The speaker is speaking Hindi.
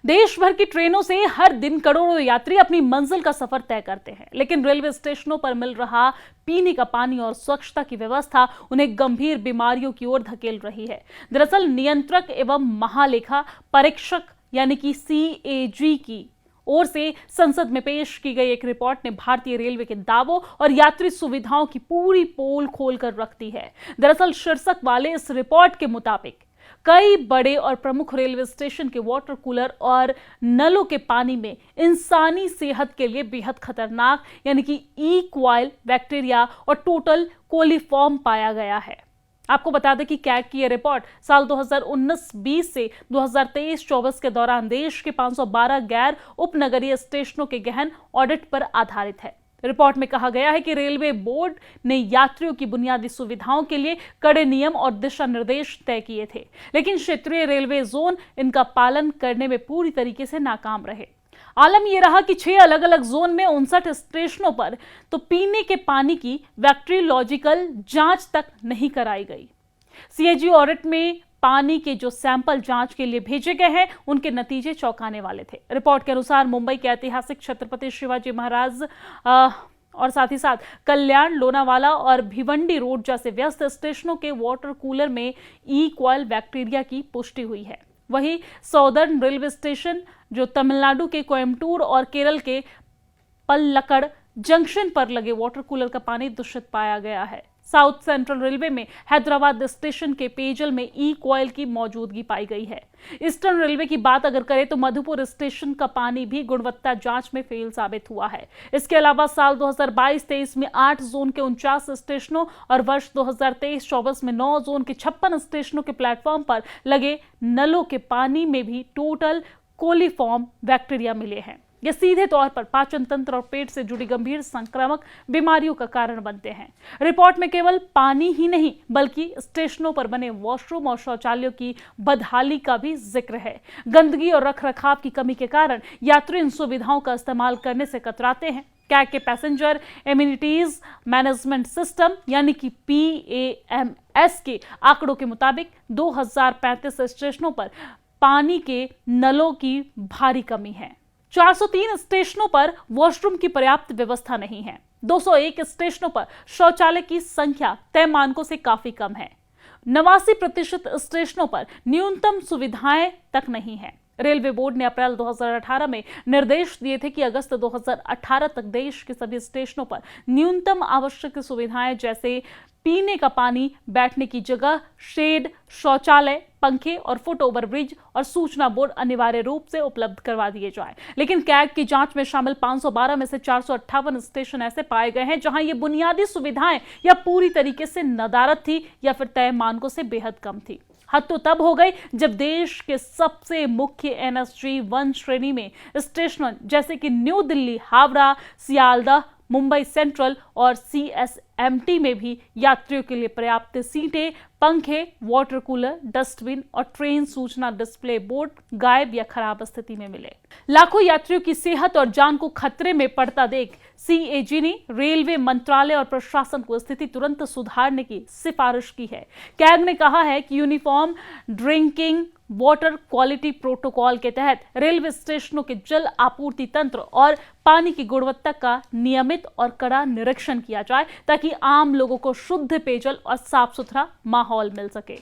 देश भर की ट्रेनों से हर दिन करोड़ों यात्री अपनी मंजिल का सफर तय करते हैं, लेकिन रेलवे स्टेशनों पर मिल रहा पीने का पानी और स्वच्छता की व्यवस्था उन्हें गंभीर बीमारियों की ओर धकेल रही है। दरअसल नियंत्रक एवं महालेखा परीक्षक यानी कि CAG की ओर से संसद में पेश की गई एक रिपोर्ट ने भारतीय रेलवे के दावों और यात्री सुविधाओं की पूरी पोल खोल कर रख दी है। दरअसल शीर्षक वाले इस रिपोर्ट के मुताबिक कई बड़े और प्रमुख रेलवे स्टेशन के वाटर कूलर और नलों के पानी में इंसानी सेहत के लिए बेहद खतरनाक यानी कि ई क्वाइल बैक्टीरिया और टोटल कोलीफॉर्म पाया गया है। आपको बता दें कि कैग की यह रिपोर्ट साल 2019-20 से 2023-24 के दौरान देश के 512 गैर उपनगरीय स्टेशनों के गहन ऑडिट पर आधारित है। रिपोर्ट में कहा गया है कि रेलवे बोर्ड ने यात्रियों की बुनियादी सुविधाओं के लिए कड़े नियम और दिशा निर्देश तय किए थे, लेकिन क्षेत्रीय रेलवे जोन इनका पालन करने में पूरी तरीके से नाकाम रहे। आलम यह रहा कि 6 अलग अलग जोन में 59 स्टेशनों पर तो पीने के पानी की बैक्टीरियोलॉजिकल जांच तक नहीं कराई गई। CAG ऑडिट में पानी के जो सैंपल जांच के लिए भेजे गए हैं उनके नतीजे चौंकाने वाले थे। रिपोर्ट के अनुसार मुंबई के ऐतिहासिक छत्रपति शिवाजी महाराज और साथ ही साथ कल्याण, लोनावाला और भिवंडी रोड जैसे व्यस्त स्टेशनों के वाटर कूलर में ई क्वाइल बैक्टीरिया की पुष्टि हुई है। वहीं सौदर्न रेलवे स्टेशन जो तमिलनाडु के कोयम्बटूर और केरल के पल्लकड़ जंक्शन पर लगे वाटर कूलर का पानी दूषित पाया गया है। साउथ सेंट्रल रेलवे में हैदराबाद स्टेशन के पेयजल में ई क्वाइल की मौजूदगी पाई गई है। ईस्टर्न रेलवे की बात अगर करें तो मधुपुर स्टेशन का पानी भी गुणवत्ता जांच में फेल साबित हुआ है। इसके अलावा साल 2022-23 में 8 जोन के 49 स्टेशनों और वर्ष 2023-24 में 9 जोन के 56 स्टेशनों के प्लेटफॉर्म पर लगे नलों के पानी में भी टोटल कोलीफॉर्म बैक्टीरिया मिले हैं। ये सीधे तौर पर पाचन तंत्र और पेट से जुड़ी गंभीर संक्रामक बीमारियों का कारण बनते हैं। रिपोर्ट में केवल पानी ही नहीं बल्कि स्टेशनों पर बने वॉशरूम और शौचालयों की बदहाली का भी जिक्र है। गंदगी और रखरखाव की कमी के कारण यात्री इन सुविधाओं का इस्तेमाल करने से कतराते हैं। कैग के पैसेंजर एमिनिटीज मैनेजमेंट सिस्टम यानी कि PAMS के आंकड़ों के मुताबिक 2035 स्टेशनों पर पानी के नलों की भारी कमी है। 403 स्टेशनों पर वॉशरूम की पर्याप्त व्यवस्था नहीं है। 201 स्टेशनों पर शौचालय की संख्या तय मानकों से काफी कम है। 89% स्टेशनों पर न्यूनतम सुविधाएं तक नहीं है। रेलवे बोर्ड ने अप्रैल 2018 में निर्देश दिए थे कि अगस्त 2018 तक देश के सभी स्टेशनों पर न्यूनतम आवश्यक सुविधाएं जैसे पीने का पानी, बैठने की जगह, शेड, शौचालय, पंखे और फुट ओवर ब्रिज और सूचना बोर्ड अनिवार्य रूप से उपलब्ध करवा दिए जाए। लेकिन कैग की जांच में शामिल 512 में से 458 स्टेशन ऐसे पाए गए हैं जहां ये बुनियादी सुविधाएं या पूरी तरीके से नदारद थी या फिर तय मानकों से बेहद कम थी। हद तो तब हो गई जब देश के सबसे मुख्य NSG 1 श्रेणी में स्टेशनों जैसे कि न्यू दिल्ली, हावड़ा, सियालदह, मुंबई सेंट्रल और CSMT में भी यात्रियों के लिए पर्याप्त सीटें, पंखे, वाटर कूलर, डस्टबिन और ट्रेन सूचना डिस्प्ले बोर्ड गायब या खराब स्थिति में मिले। लाखों यात्रियों की सेहत और जान को खतरे में पड़ता देख CAG ने रेलवे मंत्रालय और प्रशासन को स्थिति तुरंत सुधारने की सिफारिश की है। कैग ने कहा है कि uniform drinking water quality protocol के तहत रेलवे स्टेशनों के जल आपूर्ति तंत्र और पानी की गुणवत्ता का नियमित और कड़ा निरीक्षण किया जाए ताकि आम लोगों को शुद्ध पेयजल और साफ सुथरा माहौल मिल सके।